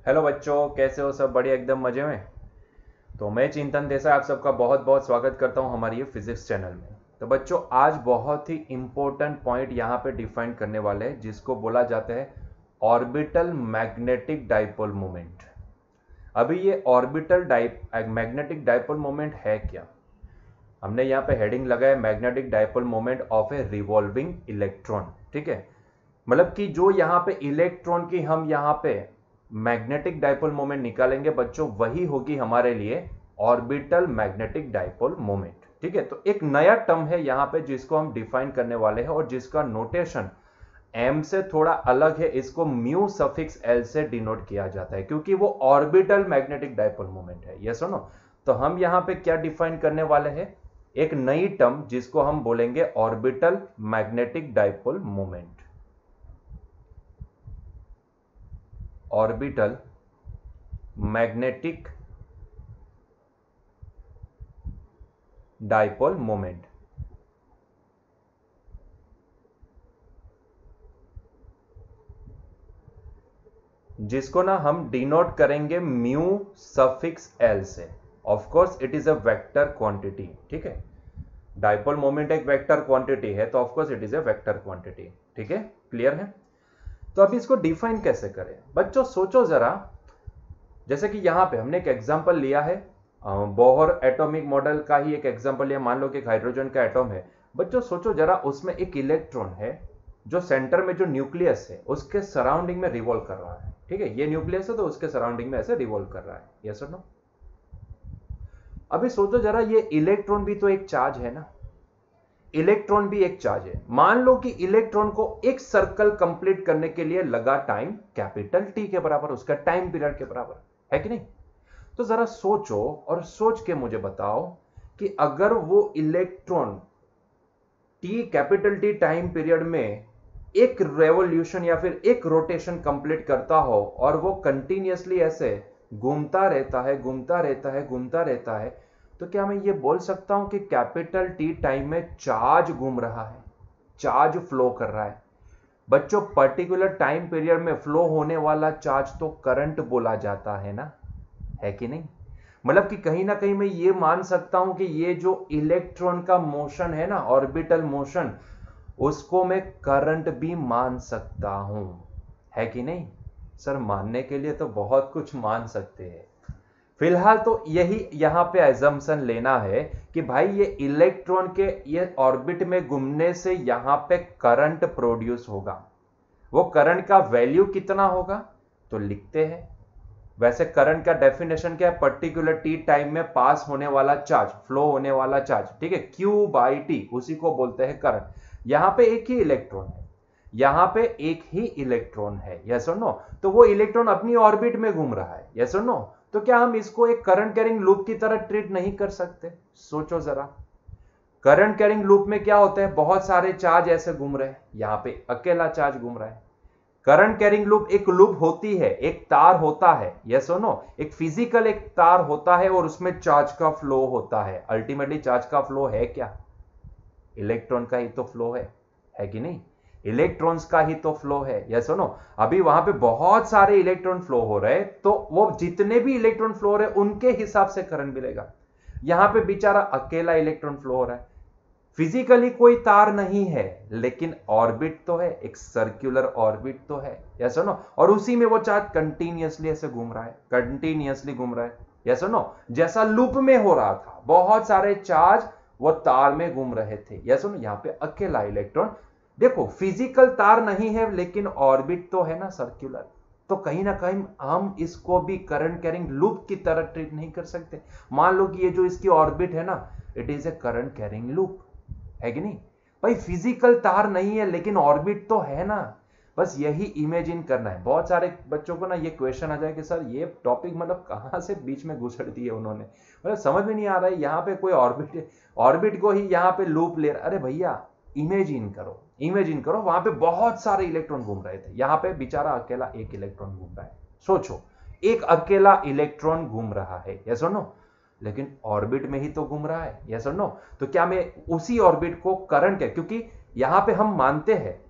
Hello बच्चों, कैसे हो? सब बढ़िया, एकदम मजे में। तो मैं चिंतन देसाई आप सबका बहुत बहुत स्वागत करता हूं हमारी ये फिजिक्स चैनल में। तो बच्चों, आज बहुत ही इंपॉर्टेंट पॉइंट यहाँ पे डिफाइन करने वाले हैं, जिसको बोला जाता है ऑर्बिटल मैग्नेटिक डाइपोल मोमेंट। अभी ये ऑर्बिटल मैग्नेटिक डाइपोल मोमेंट है क्या? हमने यहाँ पे हेडिंग लगाया magnetic dipole moment of A revolving electron. ठीक है, मतलब कि जो यहाँ पे इलेक्ट्रॉन की हम यहाँ पे मैग्नेटिक डाइपोल मोमेंट निकालेंगे बच्चों, वही होगी हमारे लिए ऑर्बिटल मैग्नेटिक डाइपोल मोमेंट। ठीक है, तो एक नया टर्म है यहाँ पे जिसको हम डिफाइन करने वाले हैं, और जिसका नोटेशन एम से थोड़ा अलग है। इसको म्यू सफिक्स एल से डिनोट किया जाता है, क्योंकि वो ऑर्बिटल मैग्नेटिक डाइपोल मोमेंट है। ये सुनो, तो हम यहाँ पे क्या डिफाइन करने वाले हैं? एक नई टर्म जिसको हम बोलेंगे orbital magnetic dipole moment. Orbital magnetic dipole moment, जिसको ना हम डिनोट करेंगे म्यू सफिक्स एल से। Of course it is a vector quantity. ठीक है, डाइपोल मोमेंट एक वेक्टर क्वांटिटी है, तो of course it is a vector quantity. ठीक है, क्लियर है? तो अब इसको डिफाइन कैसे करें बच्चों? सोचो जरा, जैसे कि यहां पे हमने एक एग्जांपल लिया है, बोहर एटॉमिक मॉडल का ही एक एग्जांपल लिया। मान लो कि एक हाइड्रोजन का एटॉम है। बच्चों सोचो जरा, उसमें एक इलेक्ट्रॉन है जो सेंटर में जो न्यूक्लियस है उसके सराउंडिंग में रिवॉल्व कर रहा है। ठीक है, ये न्यूक्लियस है तो उसके सराउंडिंग में ऐसे रिवॉल्व कर रहा है। यस और नो? अभी सोचो जरा, ये इलेक्ट्रॉन भी तो एक चार्ज है ना। इलेक्ट्रॉन भी एक चार्ज है। मान लो कि इलेक्ट्रॉन को एक सर्कल कंप्लीट करने के लिए लगा टाइम कैपिटल टी के बराबर, उसका टाइम पीरियड के बराबर, है कि नहीं? तो जरा सोचो और सोच के मुझे बताओ कि अगर वो electron T capital T time period में एक रेवोल्यूशन या फिर एक रोटेशन कंप्लीट करता हो, और वो कंटिन्यूअसली ऐसे घूमता रहता है, घूमता रहता है, घूमता रहता है, तो क्या मैं ये बोल सकता हूं कि कैपिटल टी टाइम में चार्ज घूम रहा है, चार्ज फ्लो कर रहा है? बच्चों, पर्टिकुलर टाइम पीरियड में फ्लो होने वाला चार्ज तो करंट बोला जाता है ना, है कि नहीं? मतलब कि कहीं ना कहीं मैं ये मान सकता हूं कि ये जो इलेक्ट्रॉन का मोशन है ना, ऑर्बिटल मोशन, उसको मैं करंट भी मान सकता हूं, है कि नहीं? सर, मानने के लिए तो बहुत कुछ मान सकते हैं। फिलहाल तो यही यहां पे एजम्पशन लेना है कि भाई ये इलेक्ट्रॉन के ये ऑर्बिट में घूमने से यहां पे करंट प्रोड्यूस होगा। वो करंट का वैल्यू कितना होगा तो लिखते हैं। वैसे करंट का डेफिनेशन क्या है? पर्टिकुलर टी टाइम में पास होने वाला चार्ज, फ्लो होने वाला चार्ज। ठीक है, क्यू बाई टी, उसी को बोलते हैं करंट। यहां पे एक ही इलेक्ट्रॉन है, यहां पे एक ही इलेक्ट्रॉन है। यस और नो? तो वो इलेक्ट्रॉन अपनी ऑर्बिट में घूम रहा है। यस और नो? तो क्या हम इसको एक करंट कैरिंग लूप की तरह ट्रीट नहीं कर सकते? सोचो जरा, करंट कैरिंग लूप में क्या होता है? बहुत सारे चार्ज ऐसे घूम रहे हैं, यहां पे अकेला चार्ज घूम रहा है। करंट कैरिंग लूप एक लूप होती है, एक तार होता है। यस और नो? एक फिजिकल एक तार होता है, और उसमें चार्ज का फ्लो होता है। अल्टीमेटली चार्ज का फ्लो है क्या? इलेक्ट्रॉन का ही तो फ्लो है कि नहीं? इलेक्ट्रॉन्स का ही तो फ्लो है। यस और नो? अभी वहां पे बहुत सारे इलेक्ट्रॉन फ्लो हो रहे हैं, तो वो जितने भी इलेक्ट्रॉन फ्लो हो रहे हैं उनके हिसाब से करंट मिलेगा। यहां पे बेचारा अकेला इलेक्ट्रॉन फ्लो हो रहा है, फिजिकली कोई तार नहीं है, लेकिन ऑर्बिट तो है, एक सर्कुलर ऑर्बिट तो है। यस और नो? और उसी में वो चार्ज कंटिन्यूअसली ऐसे घूम रहा है, कंटिन्यूअसली घूम रहा है। यस और नो? जैसा लूप में हो रहा था, बहुत सारे चार्ज वो तार में घूम रहे थे। यस और नो? यहां पे अकेला इलेक्ट्रॉन। देखो, फिजिकल तार नहीं है, लेकिन ऑर्बिट तो है ना, सर्कुलर। तो कहीं ना कहीं हम इसको भी करंट कैरिंग लूप की तरह ट्रीट नहीं कर सकते। मान लो कि ये जो इसकी ऑर्बिट है ना, it is a current carrying loop, है कि नहीं? भाई, फिजिकल तार नहीं है, लेकिन ऑर्बिट तो है ना। बस यही इमेजिन करना है। बहुत सारे बच्चों को ना ये क्वेश्चन आ जाए कि सर ये टॉपिक मतलब कहां से बीच में घुसड़ दिए उन्होंने, मतलब समझ में नहीं आ रहा है। यहाँ पे कोई ऑर्बिट, ऑर्बिट को ही यहाँ पे लूप ले रहा। अरे भैया, इमेजिन करो, इमेजिन करो, वहां पे बहुत सारे इलेक्ट्रॉन घूम रहे थे, यहाँ पे बेचारा अकेला एक इलेक्ट्रॉन घूम रहा है। सोचो, एक अकेला इलेक्ट्रॉन घूम रहा है। यस और नो? लेकिन ऑर्बिट में ही तो घूम रहा है। यस और नो? तो क्या मैं उसी ऑर्बिट को करंट है, क्योंकि यहां पे हम मानते हैं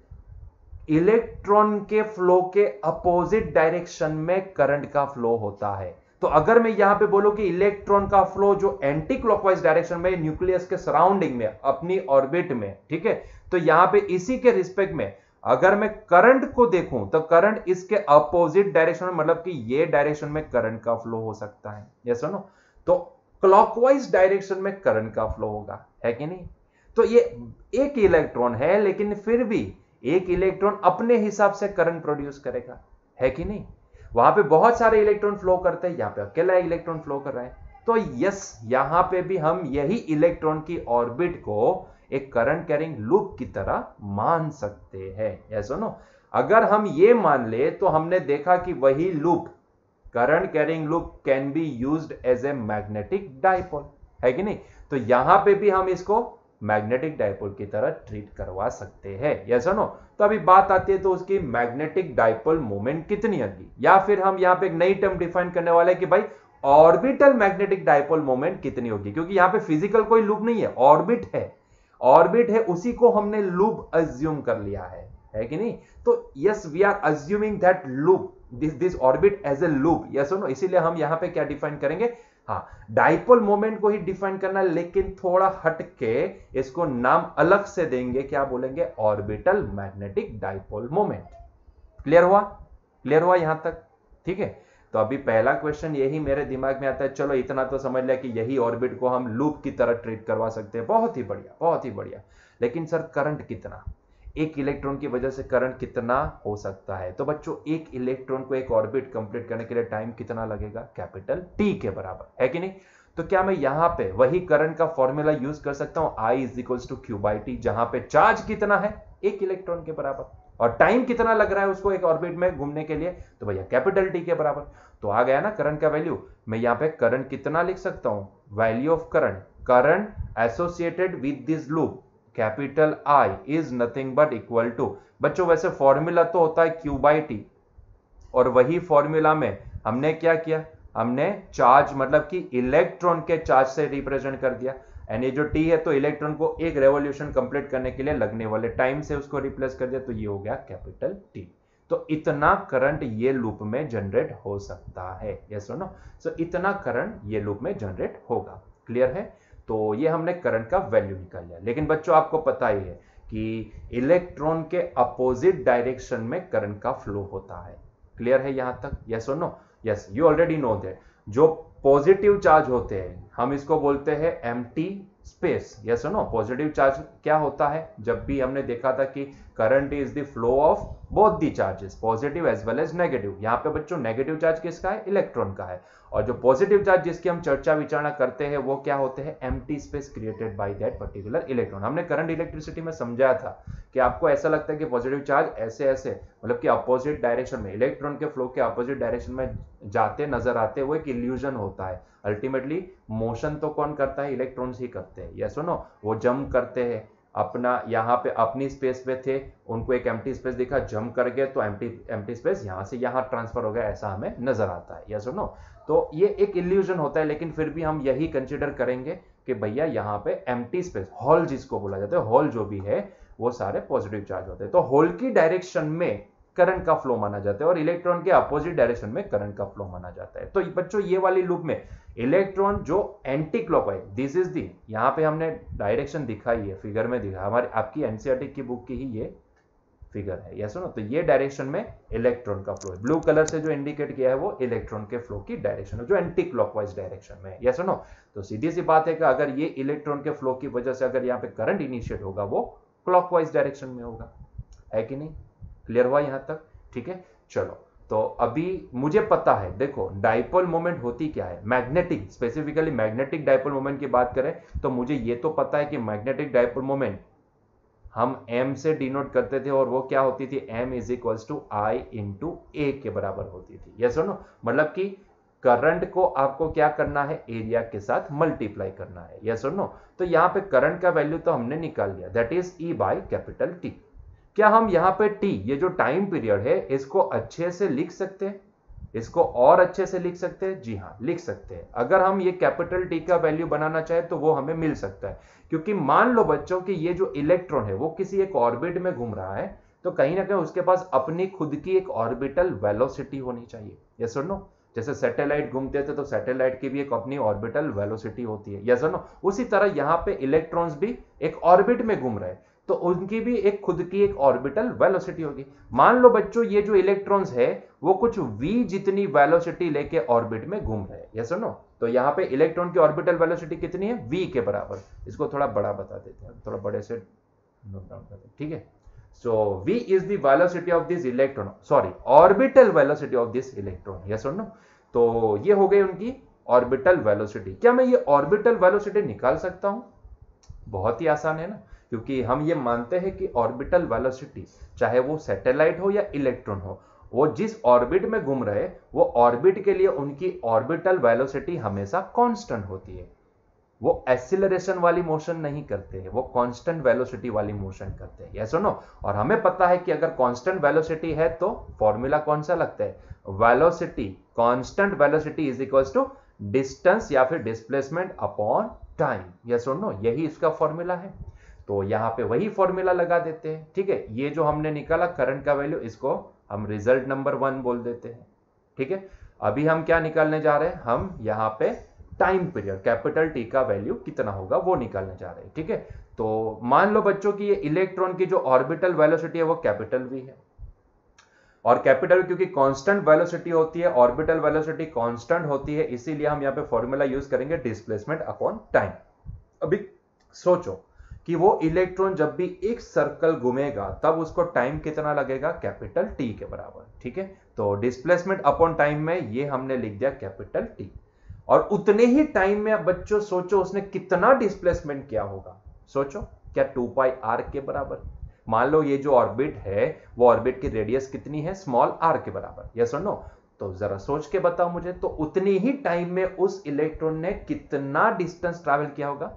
इलेक्ट्रॉन के फ्लो के अपोजिट डायरेक्शन में करंट का फ्लो होता है। तो अगर मैं यहां पे बोलूं कि इलेक्ट्रॉन का फ्लो जो एंटी क्लॉकवाइज डायरेक्शन में न्यूक्लियस के सराउंडिंग में अपनी ऑर्बिट में, ठीक है, तो यहां पे इसी के रिस्पेक्ट में अगर मैं करंट को देखूं तो करंट इसके अपोजिट डायरेक्शन में, मतलब कि ये डायरेक्शन में करंट का फ्लो हो सकता है, यस और नो। तो क्लॉकवाइज डायरेक्शन में करंट का फ्लो होगा, है कि नहीं। तो ये एक इलेक्ट्रॉन है, लेकिन फिर भी एक इलेक्ट्रॉन अपने हिसाब से करंट प्रोड्यूस करेगा, है कि नहीं। वहां पे बहुत सारे इलेक्ट्रॉन फ्लो करते हैं, यहां पे अकेला इलेक्ट्रॉन फ्लो कर रहा है। तो यस, यहां पे भी हम यही इलेक्ट्रॉन की ऑर्बिट को एक करंट कैरिंग लूप की तरह मान सकते हैं, यस और नो। अगर हम ये मान ले तो हमने देखा कि वही loop, current carrying loop, can be used as a magnetic dipole, है कि नहीं। तो यहां पे भी हम इसको मैग्नेटिक डाइपोल की तरह ट्रीट करवा सकते हैं, यस और नो। तो अभी बात आती है तो उसकी मैग्नेटिक डाइपोल मोमेंट कितनी होगी, या फिर हम यहां पे एक नई टर्म डिफाइन करने वाले हैं कि भाई ऑर्बिटल मैग्नेटिक डाइपोल मोमेंट कितनी होगी, क्योंकि यहां पे फिजिकल कोई लूप नहीं है, ऑर्बिट है, ऑर्बिट है, उसी को हमने लूप अज्यूम कर लिया है कि नहीं। तो yes, we are assuming that loop, this orbit as a loop, yes और नो। इसीलिए हम यहां पे क्या डिफाइन करेंगे, हाँ, डाइपोल मोमेंट को ही डिफाइन करना, लेकिन थोड़ा हट के इसको नाम अलग से देंगे, क्या बोलेंगे, orbital magnetic dipole moment. Clear हुआ, क्लियर हुआ यहां तक, ठीक है। तो अभी पहला क्वेश्चन यही मेरे दिमाग में आता है, चलो इतना तो समझ लिया कि यही ऑर्बिट को हम लूप की तरह ट्रीट करवा सकते हैं, बहुत ही बढ़िया, बहुत ही बढ़िया। लेकिन सर करंट कितना, एक इलेक्ट्रॉन की वजह से करंट कितना हो सकता है। तो बच्चों, एक इलेक्ट्रॉन को एक ऑर्बिट कंप्लीट करने के लिए टाइम कितना लगेगा, कैपिटल टी के बराबर, है कि नहीं। तो क्या मैं यहां पे वही करंट का फॉर्मूला यूज कर सकता हूं, I = Q/T, जहां पे चार्ज कितना है, एक इलेक्ट्रॉन के बराबर, और टाइम कितना लग रहा है उसको एक ऑर्बिट में घूमने के लिए, तो भैया कैपिटल टी के बराबर। तो आ गया ना करंट का वैल्यू। मैं यहां पे करंट कितना लिख सकता हूं, value of current, current associated with this loop, capital I is nothing but equal to, बच्चों वैसे फॉर्मूला तो होता है Q/T, और वही फॉर्मूला में हमने क्या किया, हमने चार्ज मतलब कि इलेक्ट्रॉन के चार्ज से रिप्रेजेंट कर दिया, एंड ये जो टी है तो इलेक्ट्रॉन को एक रेवोल्यूशन कंप्लीट करने के लिए लगने वाले टाइम से उसको रिप्लेस कर दिया, तो ये हो गया कैपिटल टी। तो इतना करंट ये लूप में जनरेट हो सकता है, यस और नो। सो इतना करंट ये लूप में जनरेट होगा, क्लियर है। तो ये हमने करंट का वैल्यू निकाल लिया। लेकिन बच्चों आपको पता ही है कि इलेक्ट्रॉन के अपोजिट डायरेक्शन में करंट का फ्लो होता है, क्लियर है यहां तक, यस और no. Yes, you already know that जो पॉजिटिव चार्ज होते हैं हम इसको बोलते हैं एम्प्टी स्पेस, यस और नो। पॉजिटिव चार्ज क्या होता है, जब भी हमने देखा था कि current is the flow of both the charges, positive as well as negative. यहां पे बच्चों नेगेटिव चार्ज किसका है, इलेक्ट्रॉन का है, और जो पॉजिटिव चार्ज जिसकी हम चर्चा विचारणा करते हैं वो क्या होते हैं, empty space created by that particular electron. हमने करंट इलेक्ट्रिसिटी में समझाया था कि आपको ऐसा लगता है कि पॉजिटिव चार्ज ऐसे ऐसे मतलब कि अपोजिट डायरेक्शन में, इलेक्ट्रॉन के फ्लो के अपोजिट डायरेक्शन में जाते नजर आते, वो एक इल्यूजन होता है। अल्टीमेटली मोशन तो कौन करता है, इलेक्ट्रॉन्स ही करते हैं, यस और नो। वो जंप करते हैं, अपना यहाँ पे अपनी स्पेस पे थे, उनको एक एम्प्टी स्पेस दिखा, जंप कर गए तो एम्प्टी स्पेस यहाँ से यहाँ ट्रांसफर हो गया, ऐसा हमें नजर आता है, यस और नो। तो ये एक इल्यूजन होता है, लेकिन फिर भी हम यही कंसिडर करेंगे कि भैया यहाँ पे एम्प्टी स्पेस, हॉल जिसको बोला जाता है, हॉल जो भी है वो सारे पॉजिटिव चार्ज होते हैं। तो होल की डायरेक्शन में करंट का फ्लो माना जाता है और इलेक्ट्रॉन के अपोजिट डायरेक्शन में करंट का फ्लो माना जाता है। तो बच्चों ये वाली लूप में इलेक्ट्रॉन जो anti clockwise, this is the, यहाँ पे हमने डायरेक्शन दिखाई है, फिगर में दिखा, हमारी आपकी एनसीईआरटी की बुक की ही ये फिगर है, यस नो। तो ये डायरेक्शन में इलेक्ट्रॉन का फ्लो है, ब्लू कलर से जो इंडिकेट किया है वो इलेक्ट्रॉन के फ्लो की डायरेक्शन है, जो एंटी क्लॉकवाइज डायरेक्शन में, यस नो। तो सीधी सी बात है कि अगर ये इलेक्ट्रॉन के फ्लो की वजह से अगर यहाँ पे करंट इनिशिएट होगा वो क्लॉकवाइज डायरेक्शन में होगा, है कि नहीं, क्लियर हुआ यहां तक, ठीक है। चलो, तो अभी मुझे पता है, देखो डाइपोल मोमेंट होती क्या है, magnetic, specifically magnetic dipole moment की बात करें तो मुझे ये तो पता है कि मैग्नेटिक डाइपोल मोमेंट हम m से डिनोट करते थे, और वो क्या होती थी, m = I × a के बराबर होती थी, यस और नो। मतलब कि करंट को आपको क्या करना है, एरिया के साथ मल्टीप्लाई करना है, यस और नो। तो यहां पे करंट का वैल्यू तो हमने निकाल लिया, दैट इज E/T। क्या हम यहाँ पे t, ये जो टाइम पीरियड है, इसको अच्छे से लिख सकते हैं, इसको और अच्छे से लिख सकते हैं, जी हाँ लिख सकते हैं। अगर हम ये कैपिटल T का वैल्यू बनाना चाहे तो वो हमें मिल सकता है, क्योंकि मान लो बच्चों कि ये जो इलेक्ट्रॉन है वो किसी एक ऑर्बिट में घूम रहा है, तो तो कहीं ना कहीं उसके पास अपनी खुद की एक ऑर्बिटल वेलोसिटी होनी चाहिए। यस और नो? जैसे सैटेलाइट घूमते थे तो सैटेलाइट की भी एक अपनी ऑर्बिटल वेलोसिटी होती है। यस और नो? उसी तरह यहां पे इलेक्ट्रॉन्स भी एक ऑर्बिट में घूम रहे हैं तो उनकी भी एक खुद की एक ऑर्बिटल वेलोसिटी होगी। मान लो बच्चों ये जो इलेक्ट्रॉन्स है वो कुछ v जितनी वेलोसिटी लेके ऑर्बिट में घूम रहे हैं। यस और नो? तो यहाँ पे इलेक्ट्रॉन की ऑर्बिटल वेलोसिटी कितनी है? v के बराबर। इसको थोड़ा बड़ा बता देते हैं, थोड़ा बड़े से नोट डाउन करते हैं, ठीक है? So v is the velocity of this electron, sorry, orbital velocity of this electron. Yes or no? तो ये हो गई उनकी ऑर्बिटल वेलोसिटी। क्या मैं ये ऑर्बिटल वेलोसिटी निकाल सकता हूं? बहुत ही आसान है ना, क्योंकि हम ये मानते हैं कि ऑर्बिटल वेलोसिटी चाहे वो सैटेलाइट हो या इलेक्ट्रॉन हो, वो जिस ऑर्बिट में घूम रहे वो ऑर्बिट के लिए उनकी ऑर्बिटल वेलोसिटी हमेशा कांस्टेंट होती है। वो एक्सीलरेशन वाली मोशन नहीं करते हैं, वो कांस्टेंट वेलोसिटी वाली मोशन करते हैं। यस और नो? और हमें पता है कि अगर कांस्टेंट वेलोसिटी है तो फॉर्मूला कौन सा लगता है? Velocity, constant velocity is equals to distance या फिर डिस्प्लेसमेंट अपॉन टाइम। यस और नो? यही इसका फॉर्मूला है। तो यहां पे वही फॉर्मूला लगा देते हैं, ठीक है? ये जो हमने निकाला करंट का वैल्यू, इसको हम रिजल्ट नंबर 1 बोल देते हैं, ठीक है? अभी हम क्या निकालने जा रहे हैं? हम यहां पे टाइम पीरियड कैपिटल टी का वैल्यू कितना होगा वो निकालने जा रहे हैं, ठीक है? तो मान लो बच्चों की ये इलेक्ट्रॉन की जो ऑर्बिटल वेलोसिटी है वो कैपिटल वी है, और कैपिटल क्योंकि कांस्टेंट वेलोसिटी होती है, ऑर्बिटल वेलोसिटी कांस्टेंट होती है, इसीलिए हम यहाँ पे फॉर्मूला यूज करेंगे डिस्प्लेसमेंट अपॉन टाइम। अभी सोचो कि वो इलेक्ट्रॉन जब भी एक सर्कल घूमेगा तब उसको टाइम कितना लगेगा? कैपिटल टी के बराबर, ठीक है? तो डिस्प्लेसमेंट अपॉन टाइम में ये हमने लिख दिया कैपिटल टी, और उतने ही टाइम में अब बच्चों सोचो उसने कितना डिस्प्लेसमेंट किया होगा। सोचो, क्या 2 पाई आर के बराबर? मान लो ये जो ऑर्बिट है वो ऑर्बिट की रेडियस कितनी है? स्मॉल आर के बराबर। यस और नो? तो जरा सोच के बताओ मुझे, तो उतनी ही टाइम में उस इलेक्ट्रॉन ने कितना डिस्टेंस ट्रैवल किया होगा,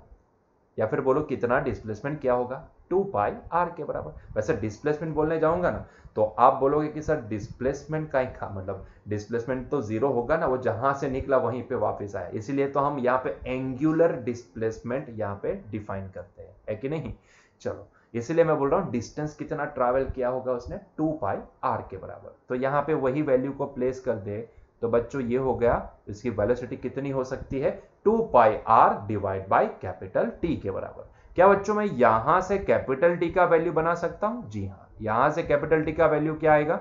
या फिर बोलो कितना डिस्प्लेसमेंट किया होगा? 2 पाई आर के बराबर। वैसे डिस्प्लेसमेंट बोलने जाऊंगा ना तो आप बोलोगे कि सर डिस्प्लेसमेंट का ही मतलब डिस्प्लेसमेंट तो जीरो होगा ना, वो जहां से निकला वहीं पे वापस आया, इसीलिए तो हम यहाँ पे एंगुलर डिस्प्लेसमेंट यहाँ पे डिफाइन करते हैं, है कि नहीं? चलो, इसलिए मैं बोल रहा हूं डिस्टेंस कितना ट्रैवल किया होगा उसने? 2 पाई आर के बराबर। तो यहाँ पे वही वैल्यू को प्लेस कर दे तो बच्चों ये हो गया, इसकी वेलोसिटी कितनी हो सकती है? 2 pi are divide by capital T के बराबर। क्या बच्चों मैं यहां से कैपिटल टी का वैल्यू बना सकता हूं? जी हां, यहां से कैपिटल टी का वैल्यू क्या आएगा?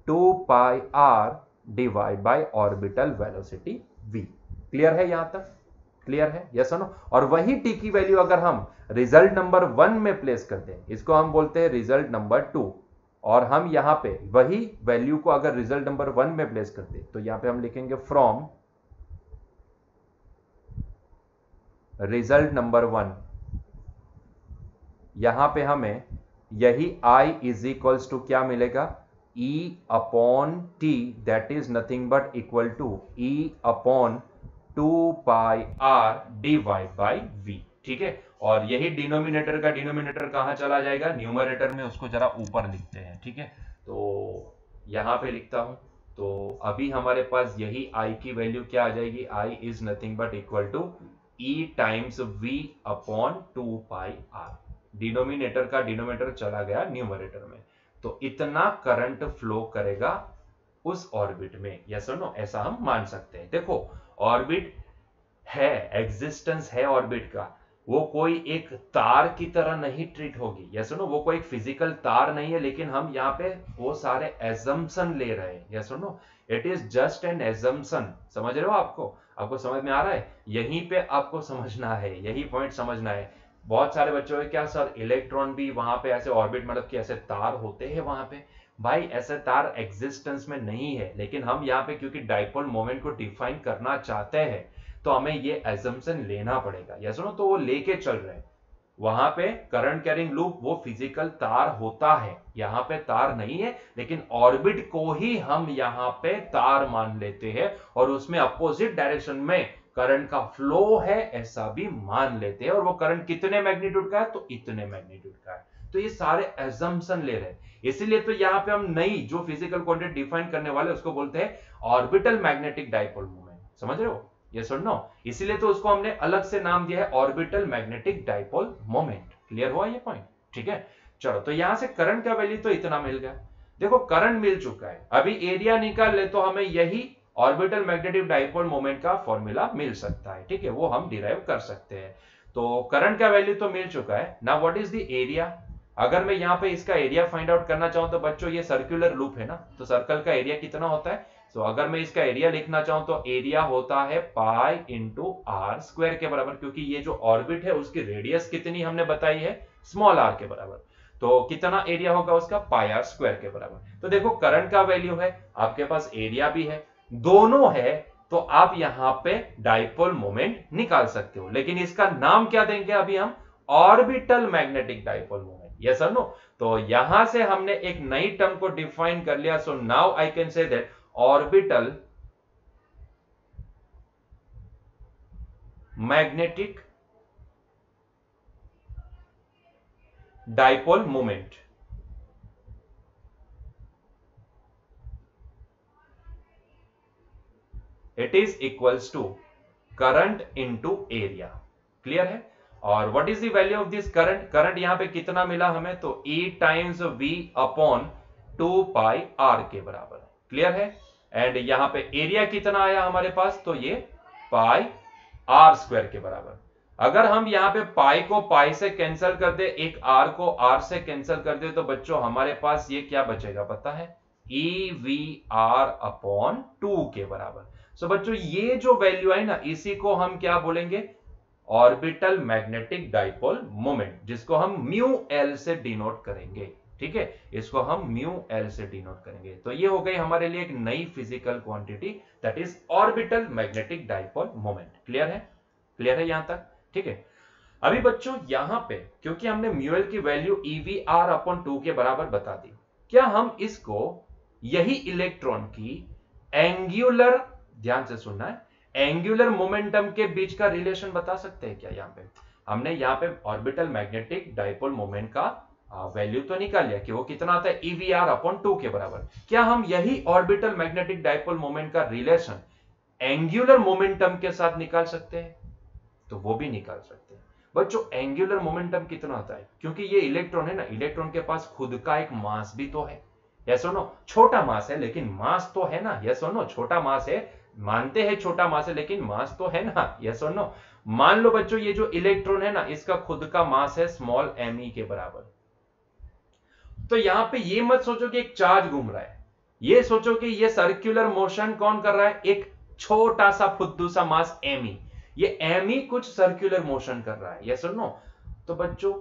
2 pi are divide by orbital velocity v। Clear है? यहां तक क्लियर है? यस और नो? और वही टी की वैल्यू अगर हम रिजल्ट नंबर 1 में प्लेस कर दें, इसको हम बोलते हैं रिजल्ट नंबर 2, और हम यहां पे वही वैल्यू को अगर रिजल्ट नंबर 1 में प्लेस कर दें तो यहां पे हम लिखेंगे फ्रॉम रिजल्ट नंबर 1। यहां पे हमें यही I इज इक्वल्स टू क्या मिलेगा? E अपॉन टी, that is nothing but equal to E upon 2 pi are divide by v, ठीक है? और यही डिनोमिनेटर का डिनोमिनेटर कहां चला जाएगा? न्यूमरेटर में। उसको जरा ऊपर लिखते हैं, ठीक है? तो यहां पे लिखता हूं, तो अभी हमारे पास यही I की वैल्यू क्या आ जाएगी? I is nothing but equal to E times v upon 2 pi R. Denominator का डिनोमिनेटर चला गया न्यूमरेटर में, तो इतना करंट फ्लो करेगा उस ऑर्बिट में। यस और नो? ऐसा हम मान सकते हैं। देखो, ऑर्बिट है, एग्जिस्टेंस है ऑर्बिट का, वो कोई एक तार की तरह नहीं ट्रीट होगी। यस और नो? वो कोई एक फिजिकल तार नहीं है, लेकिन हम यहाँ पे वो सारे एजम्पशन ले रहे हैं। यस और no? It is just an assumption. समझ रहे हो? आपको समझ में आ रहा है? यहीं पे आपको समझना है, यही पॉइंट समझना है। बहुत सारे बच्चों के क्या सर इलेक्ट्रॉन भी वहां पे ऐसे ऑर्बिट मतलब कि ऐसे तार होते हैं वहां पे? भाई ऐसे तार एग्जिस्टेंस में नहीं है, लेकिन हम यहाँ पे क्योंकि डाइपोल मोमेंट को डिफाइन करना चाहते हैं तो हमें ये एजम्पशन लेना पड़ेगा। Yes no? तो वो लेके चल रहे हैं वहां पे करंट कैरिंग लूप, वो फिजिकल तार होता है, यहाँ पे तार नहीं है, लेकिन ऑर्बिट को ही हम यहाँ पे तार मान लेते हैं और उसमें अपोजिट डायरेक्शन में करंट का फ्लो है ऐसा भी मान लेते हैं। और वो करंट कितने मैग्नीट्यूड का है? तो इतने मैग्नीट्यूड का है। तो ये सारे एजम्पशन ले रहे हैं, इसीलिए तो यहाँ पे हम नई जो फिजिकल क्वांटिटी डिफाइन करने वाले उसको बोलते हैं ऑर्बिटल मैग्नेटिक डाइपोल मोमेंट। समझ रहे हो? यस और नो? इसीलिए तो उसको हमने अलग से नाम दिया है orbital magnetic dipole moment. Clear हुआ ये पॉइंट? ठीक है? चलो, तो यहां से करंट का वैल्यू तो इतना मिल गया। देखो करंट मिल चुका है, अभी एरिया निकाल ले तो हमें यही ऑर्बिटल मैग्नेटिक डाइपोल मोमेंट का फॉर्मूला मिल सकता है, ठीक है, वो हम डिराइव कर सकते हैं। तो करंट का वैल्यू तो मिल चुका है। Now what is the area? अगर मैं यहां पे इसका एरिया फाइंड आउट करना चाहूं तो बच्चों ये सर्कुलर लूप है ना, तो सर्कल का एरिया कितना होता है? तो अगर मैं इसका एरिया लिखना चाहूं तो एरिया होता है पाई इंटू आर स्क्वायर के बराबर, क्योंकि ये जो ऑर्बिट है उसकी रेडियस कितनी हमने बताई है, स्मॉल आर के बराबर। तो कितना एरिया होगा उसका? पाई आर स्क्वायर के बराबर। तो देखो करंट का वैल्यू है, आपके पास एरिया भी है, दोनों है, तो आप यहां पे डाइपोल मोमेंट निकाल सकते हो। लेकिन इसका नाम क्या देंगे अभी हम? Orbital magnetic dipole moment. Yes और नो? तो यहां से हमने एक नई टर्म को डिफाइन कर लिया। So now I can say that orbital magnetic dipole moment it is equals to current into area. Clear है? और what is the value of this current? Current यहां पे कितना मिला हमें? तो E times V upon 2 pi R के बराबर। क्लियर है? एंड यहां पे एरिया कितना आया हमारे पास? तो ये पाई R स्क्वायर के बराबर। अगर हम यहां पे पाई को पाई से कैंसिल कर दे, एक R को R से कैंसिल कर दे, तो बच्चों हमारे पास ये क्या बचेगा पता है? EVR अपॉन 2 के बराबर। सो बच्चों ये जो वैल्यू है ना, इसी को हम क्या बोलेंगे? ऑर्बिटल मैग्नेटिक डाइपोल मोमेंट, जिसको हम म्यू एल से डिनोट करेंगे। ठीक है, इसको हम म्यू एल से डिनोट करेंगे। तो ये हो गई हमारे लिए एक नई physical quantity, that is orbital magnetic dipole moment. Clear है? क्लियर है यहां तक? ठीक है। अभी बच्चों यहां पे क्योंकि हमने म्यू एल की वैल्यू EVR अपॉन 2 के बराबर बता दी, क्या हम इसको यही इलेक्ट्रॉन की एंगुलर, ध्यान से सुनना है, एंगुलर मोमेंटम के बीच का रिलेशन बता सकते हैं क्या? यहां पे हमने यहां पे ऑर्बिटल मैग्नेटिक डाइपोल मोमेंट का वैल्यू तो निकाल लिया कि वो कितना आता है, EVR अपॉन 2 के बराबर। क्या हम यही ऑर्बिटल मैग्नेटिक डाइपोल मोमेंट का रिलेशन एंगुलर मोमेंटम के साथ निकाल सकते हैं? तो वो भी निकाल सकते हैं। बच्चों एंगुलर मोमेंटम कितना होता है? क्योंकि ये इलेक्ट्रॉन है ना, इलेक्ट्रॉन के पास खुद का एक मास भी तो है। यस और नो? छोटा मास है लेकिन मास तो है ना। यस और नो? छोटा मास है, मानते हैं छोटा मास है लेकिन मास तो है ना। यस और नो? मान लो बच्चों ये जो इलेक्ट्रॉन है ना, इसका खुद का मास है स्मॉल me के बराबर। तो यहां पे ये मत सोचो कि एक चार्ज घूम रहा है, ये सोचो कि ये सर्कुलर मोशन कौन कर रहा है? एक छोटा सा फुद्दू सा मास me, ये me कुछ सर्कुलर मोशन कर रहा है। यस और नो? तो बच्चों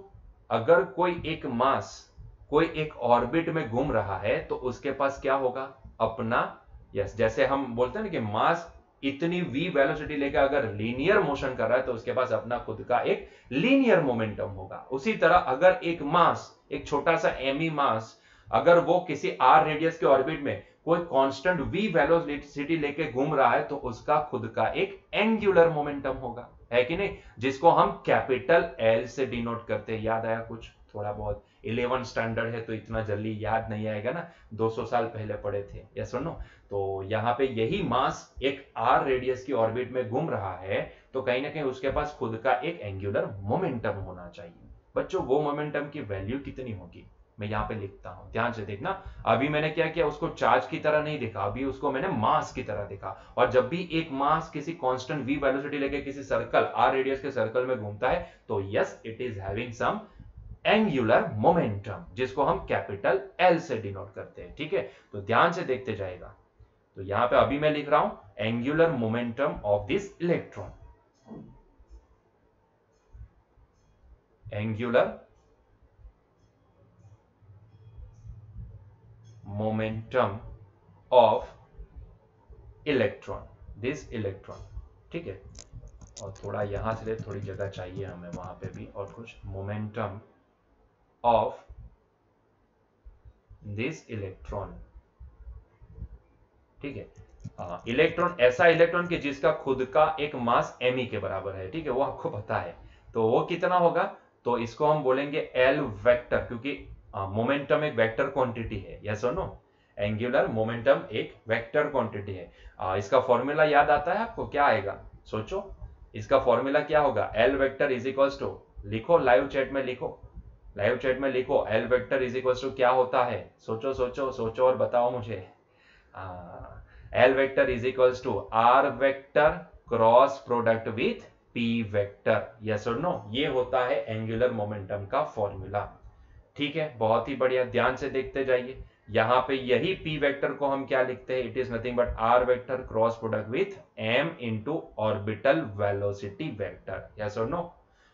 अगर कोई एक मास कोई एक ऑर्बिट में घूम रहा है तो उसके पास क्या होगा? अपना, यस, जैसे हम बोलते हैं ना कि मास इतनी v वेलोसिटी लेकर अगर लीनियर मोशन कर रहा है तो उसके पास अपना खुद का एक लीनियर मोमेंटम होगा। उसी तरह अगर एक मास, एक छोटा सा me मास, अगर वो किसी r रेडियस के ऑर्बिट में कोई कांस्टेंट v वेलोसिटी लेके घूम रहा है तो उसका खुद का एक एंगुलर मोमेंटम होगा, है कि नहीं? जिसको हम कैपिटल L से डिनोट करते हैं। याद आया कुछ थोड़ा बहुत? 11 स्टैंडर्ड है तो इतना जल्दी याद नहीं आएगा ना, 200 साल पहले पढ़े थे। यस और नो? तो यहां पे यही मास एक r रेडियस की ऑर्बिट में घूम रहा है तो कहीं ना कहीं उसके पास खुद का एक एंगुलर मोमेंटम होना चाहिए। बच्चों वो मोमेंटम की वैल्यू कितनी होगी मैं यहां पे लिखता हूं, ध्यान से देखना। अभी मैंने क्या किया, उसको चार्ज की तरह नहीं देखा, अभी उसको मैंने मास की तरह देखा। और जब भी एक मास किसी कांस्टेंट v वेलोसिटी लेके किसी सर्कल r रेडियस के सर्कल में घूमता है तो yes it is having some angular momentum, जिसको हम कैपिटल L से डिनोट करते हैं। ठीक है, तो ध्यान से देखते जाएगा। तो यहां पे अभी मैं लिख रहा हूं angular momentum of this electron, angular momentum of electron, this electron. ठीक है, और थोड़ा यहां से थोड़ी जगह चाहिए हमें वहां पे भी, और कुछ मोमेंटम ऑफ दिस इलेक्ट्रॉन। ठीक है, इलेक्ट्रॉन, ऐसा इलेक्ट्रॉन कि जिसका खुद का एक मास me के बराबर है। ठीक है, वो आपको पता है, तो वो कितना होगा? तो इसको हम बोलेंगे L वेक्टर, क्योंकि मोमेंटम एक वेक्टर क्वांटिटी है। यस और नो? एंगुलर मोमेंटम एक वेक्टर क्वांटिटी है। इसका फॉर्मूला याद आता है आपको? क्या आएगा सोचो, इसका फॉर्मूला क्या होगा? L vector is equals to, लिखो लाइव चैट में लिखो, लाइव चैट में लिखो L vector is equal to क्या होता है, सोचो सोचो सोचो और बताओ मुझे। L vector is equal to R vector cross product with P vector, yes और नो, ये होता है एंगुलर मोमेंटम का फॉर्मूला। ठीक है, बहुत ही बढ़िया, ध्यान से देखते जाइए। यहां पे यही p वेक्टर को हम क्या लिखते हैं, it is nothing but r vector cross product with m into orbital velocity vector, yes और नो।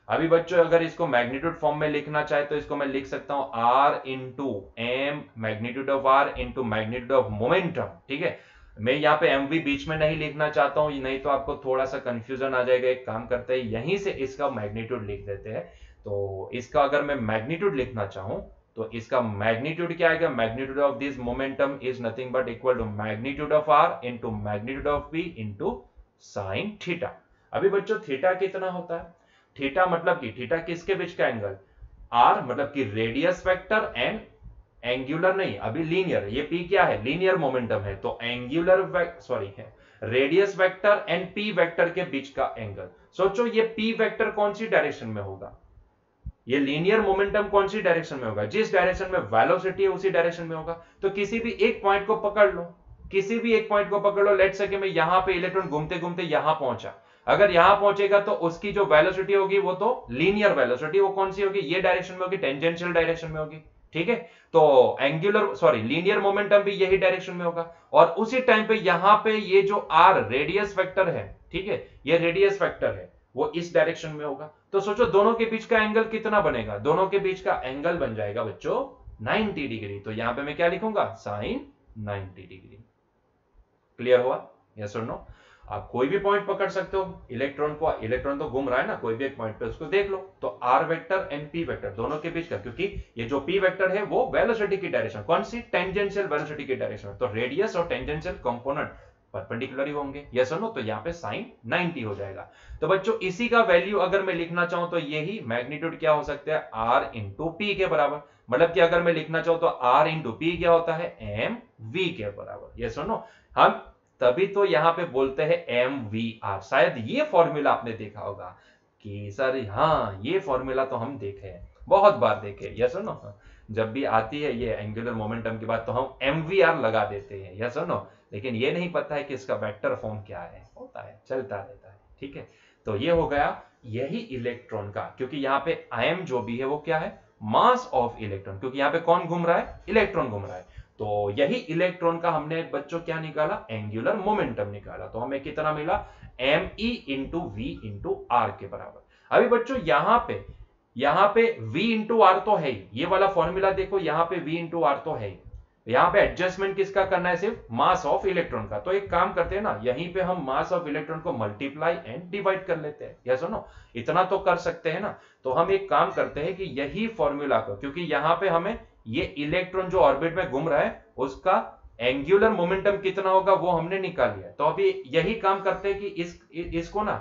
अभी बच्चों अगर इसको मैग्नीट्यूड फॉर्म में लिखना चाहे तो इसको मैं लिख सकता हूं r into M magnitude of r into magnitude of momentum. ठीक है, मैं यहाँ पे mv बीच में नहीं लिखना चाहता हूं, नहीं तो आपको थोड़ा सा कंफ्यूजन आ जाएगा। एक काम करते हैं, यहीं से इसका मैग्नीट्यूड लिख देते हैं। तो इसका अगर मैं मैग्नीट्यूड लिखना चाहूं तो इसका मैग्नीट्यूड क्या आएगा, magnitude of this momentum is nothing but equal to magnitude of r into magnitude of p into sine theta. अभी बच्चों थीटा कितना होता है, थीटा मतलब कि थीटा किसके बीच का एंगल, r मतलब कि रेडियस वेक्टर एंड एंगुलर नहीं, अभी लीनियर, ये p क्या है, लीनियर मोमेंटम है, तो एंगुलर सॉरी है radius vector and p vector के बीच का एंगल। सोचो ये p वेक्टर कौन सी डायरेक्शन में होगा, ये लीनियर मोमेंटम कौन सी डायरेक्शन में होगा, जिस डायरेक्शन में वेलोसिटी है उसी डायरेक्शन में होगा। तो किसी भी एक पॉइंट को पकड़ लो, किसी भी एक पॉइंट को पकड़ लो, लेट्स से कि मैं यहां पे इलेक्ट्रॉन घूमते घूमते यहां पहुंचा, अगर यहां पहुंचेगा तो उसकी जो वेलोसिटी होगी वो तो लीनियर वेलोसिटी, वो कौन सी होगी, ये डायरेक्शन में होगी, टेंजेंशियल डायरेक्शन में होगी। ठीक है, तो एंगुलर सॉरी लीनियर मोमेंटम भी यही डायरेक्शन में होगा, और उसी टाइम पे यहां पे ये जो आर रेडियस वेक्टर है, ठीक है, ये रेडियस वेक्टर है, वो इस डायरेक्शन में होगा। तो सोचो दोनों के बीच का एंगल कितना बनेगा, दोनों के बीच का एंगल बन जाएगा बच्चों 90 डिग्री। तो यहां पे मैं क्या लिखूंगा, साइन 90 डिग्री। क्लियर हुआ, यस और नो। आप कोई भी पॉइंट पकड़ सकते हो, इलेक्ट्रॉन को, इलेक्ट्रॉन तो घूम रहा है ना, कोई भी एक पॉइंट पे उसको देख लो, तो R vector and P vector दोनों के बीच का, क्योंकि ये जो पी वेक्टर है वो वेलोसिटी की डायरेक्शन, कौन सी, टेंजेंशियल वेलोसिटी की डायरेक्शन, तो रेडियस और टेंजेंशियल कंपोनेंट परपेंडिकुलर ही होंगे, यस और नो। तो यहाँ पे साइन 90 हो जाएगा। तो बच्चों इसी का वैल्यू अगर मैं लिखना चाहूं तो यही मैग्नीट्यूड क्या हो सकता है, आर इंटू पी के बराबर, मतलब कि अगर मैं लिखना चाहूं तो आर इंटू पी क्या होता है, एम वी के बराबर, यस और नो। हम तभी तो यहां पे बोलते हैं एम वी आर। शायद ये फॉर्मूला आपने देखा होगा कि सर हाँ ये फॉर्मूला तो हम देखे हैं, बहुत बार देखे, यस और नो। जब भी आती है ये एंगुलर मोमेंटम की बात तो हम एमवीआर लगा देते हैं, यस और नो, लेकिन ये नहीं पता है कि इसका वेक्टर फॉर्म क्या है, होता है, चलता रहता है। ठीक है, तो ये हो गया यही इलेक्ट्रॉन का, क्योंकि यहाँ पे आयम जो भी है वो क्या है, मास ऑफ इलेक्ट्रॉन, क्योंकि यहाँ पे कौन घूम रहा है, इलेक्ट्रॉन घूम रहा है। तो यही इलेक्ट्रॉन का हमने बच्चों क्या निकाला, एंगुलर मोमेंटम निकाला, तो हमें कितना मिला, M E into we into R के बराबर। अभी बच्चों यहां पे v इंटू आर तो है ही, ये वाला फॉर्मूला देखो, यहां पे v इंटू आर तो है ही, यहां पे एडजस्टमेंट किसका करना है, सिर्फ मास ऑफ इलेक्ट्रॉन का। तो एक काम करते हैं ना, यहीं पे हम मास ऑफ इलेक्ट्रॉन को मल्टीप्लाई एंड डिवाइड कर लेते हैं, यस और नो, इतना तो कर सकते हैं ना। तो हम एक काम करते हैं कि यही फॉर्मूला को, क्योंकि यहां पे हमें ये इलेक्ट्रॉन जो ऑर्बिट में घूम रहा है उसका एंगुलर मोमेंटम कितना होगा वो हमने निकाल लिया, तो अभी यही काम करते हैं कि इसको ना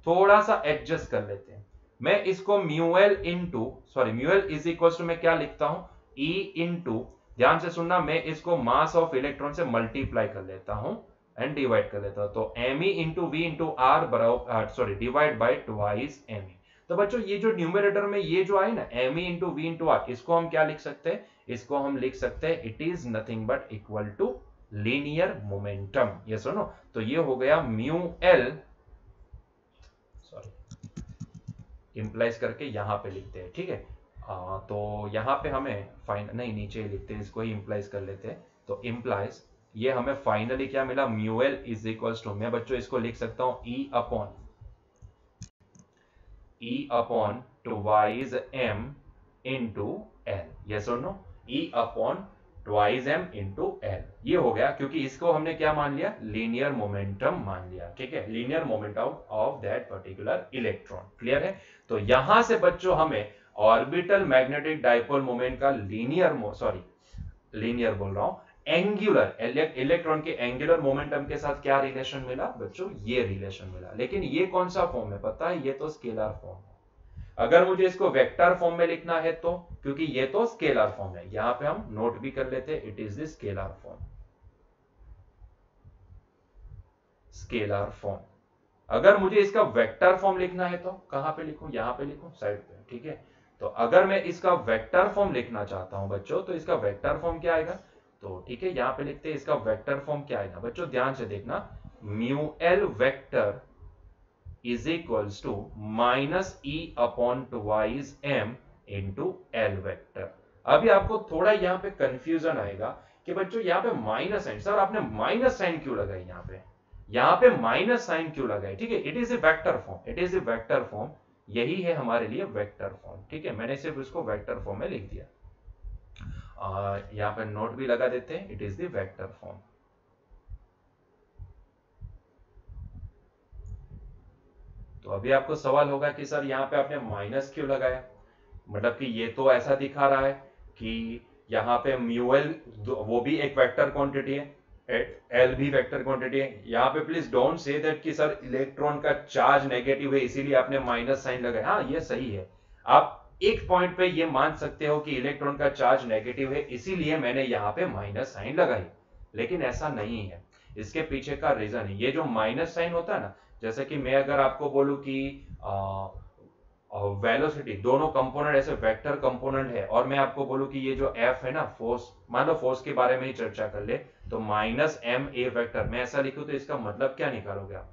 थोड़ा सा एडजस्ट कर लेते हैं। मैं इसको म्यूएल इज इक्वल टू मैं क्या लिखता हूं, ई इंटू, ध्यान से सुनना, मैं इसको मास ऑफ इलेक्ट्रॉन से मल्टीप्लाई कर लेता हूं एंड डिवाइड कर लेता हूं, तो m E into we into r बराबर divide by twice m e. तो बच्चों ये जो न्यूमरेटर में ये जो आए ना M E into we into R, इसको हम क्या लिख सकते हैं, इसको हम लिख सकते हैं it is nothing but equal to linear momentum, yes और नो। तो ये हो गया म्यू एल, इंप्लाइज करके यहां पे लिखते हैं। ठीक है, तो यहां पे हमें नहीं नीचे लिखते हैं, इसको ही इंप्लाइज कर लेते हैं। तो इंप्लाइज ये हमें फाइनली क्या मिला, म्यूएल इज इक्वल टू, मैं बच्चों इसको लिख सकता हूं E upon twice M into L, yes और no, E upon twice M into L, ये हो गया, क्योंकि इसको हमने क्या मान लिया, लीनियर मोमेंटम मान लिया। ठीक है, linear momentum of that particular electron. Clear है, तो यहां से बच्चों हमें ऑर्बिटल मैग्नेटिक डाइपोल मोमेंट का लीनियर बोल रहा हूं, एंगुलर इलेक्ट्रॉन के एंगुलर मोमेंटम के साथ क्या रिलेशन मिला बच्चों, ये रिलेशन मिला। लेकिन ये कौन सा फॉर्म है पता है, ये तो स्केलर फॉर्म है। अगर मुझे इसको वेक्टर फॉर्म में लिखना है तो, क्योंकि ये तो स्केलर फॉर्म है, यहां पे हम नोट भी कर लेते हैं, it is the scalar form. अगर मुझे इसका वेक्टर फॉर्म लिखना है तो कहां पे लिखूं, यहां पे लिखूं, साइड पे। ठीक है, तो अगर मैं इसका वेक्टर फॉर्म लिखना चाहता हूं बच्चों, तो इसका वेक्टर फॉर्म क्या आएगा? तो ठीक है, यहां पे लिखते हैं इसका वेक्टर फॉर्म क्या आएगा बच्चों, ध्यान से देखना, mu L vector is equals to minus E upon twice M into L vector. अभी आपको थोड़ा यहां पे कंफ्यूजन आएगा कि बच्चों यहां पे माइनस साइन, सर आपने माइनस साइन क्यों लगाई यहां पे माइनस साइन क्यों लगाई? ठीक है, it is a vector form, it is a vector form, यही है हमारे लिए वेक्टर फॉर्म। ठीक है, मैंने सिर्फ इसको वेक्टर फॉर्म में लिख दिया। यहां पे नोट भी लगा देते हैं, it is the vector form. तो अभी आपको सवाल होगा कि सर यहां पे आपने माइनस क्यों लगाया, मतलब कि ये तो ऐसा दिखा रहा है कि यहां पे म्यूएल वो भी एक वेक्टर क्वांटिटी है, एल भी वेक्टर क्वांटिटी है। यहां पे प्लीज डोंट से दैट कि सर इलेक्ट्रॉन का चार्ज नेगेटिव है इसीलिए आपने माइनस साइन लगाया। हाँ, ये सही है, आप एक पॉइंट पे ये मान सकते हो कि इलेक्ट्रॉन का चार्ज नेगेटिव है इसीलिए मैंने यहां पे माइनस साइन लगाई, लेकिन ऐसा नहीं है। इसके पीछे का रीजन है, ये जो माइनस साइन होता है ना, जैसे कि मैं अगर आपको बोलूं कि वेलोसिटी, दोनों कंपोनेंट ऐसे वेक्टर कंपोनेंट है, और मैं आपको बोलूं कि ये जो एफ है ना, फोर्स, मान लो फोर्स के बारे में ही चर्चा कर ले, तो माइनस एम ए वेक्टर, मैं ऐसा लिखूं तो इसका मतलब क्या निकालोगे आप?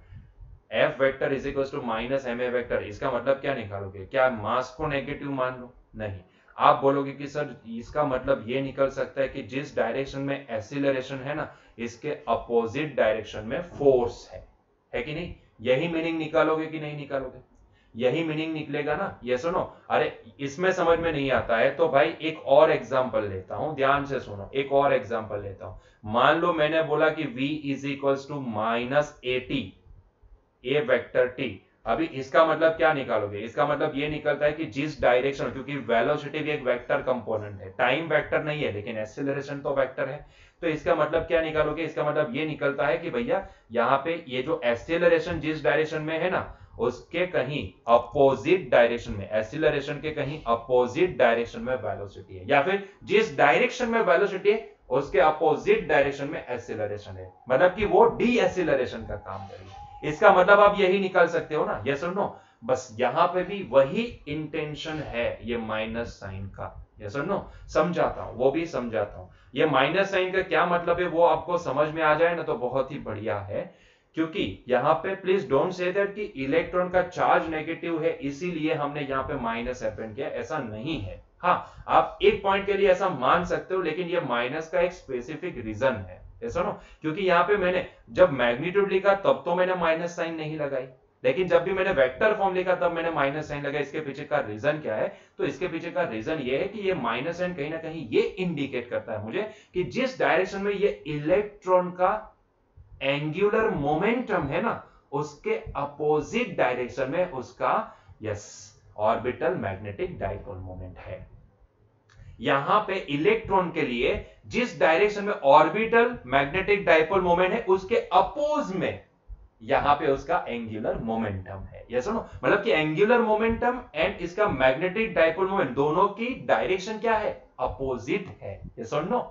F vector is equal to minus M A vector, इसका मतलब क्या निकालोगे? क्या मास को नेगेटिव मान लो? नहीं, आप बोलोगे कि सर इसका मतलब ये निकल सकता है कि जिस डायरेक्शन में एक्सीलरेशन है ना, इसके अपोजिट डायरेक्शन में फोर्स है कि नहीं? यही मीनिंग निकालोगे कि नहीं निकालोगे? यही मीनिंग निकलेगा ना? ये सुनो, अरे इसमें समझ में नहीं आता है तो भाई एक और एग्जांपल लेता हूं, ध्यान से सुनो, एक और एग्जांपल लेता हूं। मान लो मैंने बोला कि v is equals to minus A vector T. अभी इसका मतलब क्या निकालोगे? इसका मतलब ये निकलता है कि जिस डायरेक्शन, क्योंकि वेलोसिटी भी एक वेक्टर कंपोनेंट है, टाइम वेक्टर नहीं है लेकिन एक्सीलरेशन तो वेक्टर है, तो इसका मतलब क्या निकालोगे? इसका मतलब ये निकलता है कि भैया यहाँ पे ये जो एक्सीलरेशन जिस डायरेक्शन में है ना, उसके कहीं अपोजिट डायरेक्शन में, एक्सीलरेशन के कहीं अपोजिट डायरेक्शन में वेलोसिटी है, या फिर जिस डायरेक्शन में वेलोसिटी है उसके अपोजिट डायरेक्शन में एक्सीलरेशन है, मतलब कि वो डी एक्सीलरेशन का काम करेगी। इसका मतलब आप यही निकाल सकते हो ना, यस और नो? बस यहां पे भी वही इंटेंशन है ये माइनस साइन का, यस और नो? समझाता हूं, वो भी समझाता हूं। ये माइनस साइन का क्या मतलब है वो आपको समझ में आ जाए ना तो बहुत ही बढ़िया है, क्योंकि यहां पे प्लीज डोंट से दैट कि इलेक्ट्रॉन का चार्ज नेगेटिव है इसीलिए हमने यहां पे माइनस अपेंड किया, ऐसा नहीं है। हाँ, आप एक पॉइंट के लिए ऐसा मान सकते हो, लेकिन ये माइनस का एक स्पेसिफिक रीजन है, ऐसा ना? क्योंकि यहां पे मैंने जब मैग्नीट्यूड लिखा तब तो मैंने माइनस साइन नहीं लगाई, लेकिन जब भी मैंने वेक्टर फॉर्म लिखा तब मैंने माइनस साइन लगाया। इसके पीछे का रीजन क्या है? तो इसके पीछे का रीजन ये है कि ये माइनस साइन कहीं ना कहीं ये इंडिकेट करता है मुझे कि जिस डायरेक्शन में ये इलेक्ट्रॉन का एंगुलर मोमेंटम है ना, उसके अपोजिट डायरेक्शन में उसका yes orbital magnetic dipole moment है। यहां पे इलेक्ट्रॉन के लिए जिस डायरेक्शन में ऑर्बिटल मैग्नेटिक डाइपोल मोमेंट है उसके अपोज में यहां पे उसका एंगुलर मोमेंटम है, यस सुनो, मतलब कि एंगुलर मोमेंटम एंड इसका मैग्नेटिक डाइपोल मोमेंट दोनों की डायरेक्शन क्या है? अपोजिट है, यस और नो?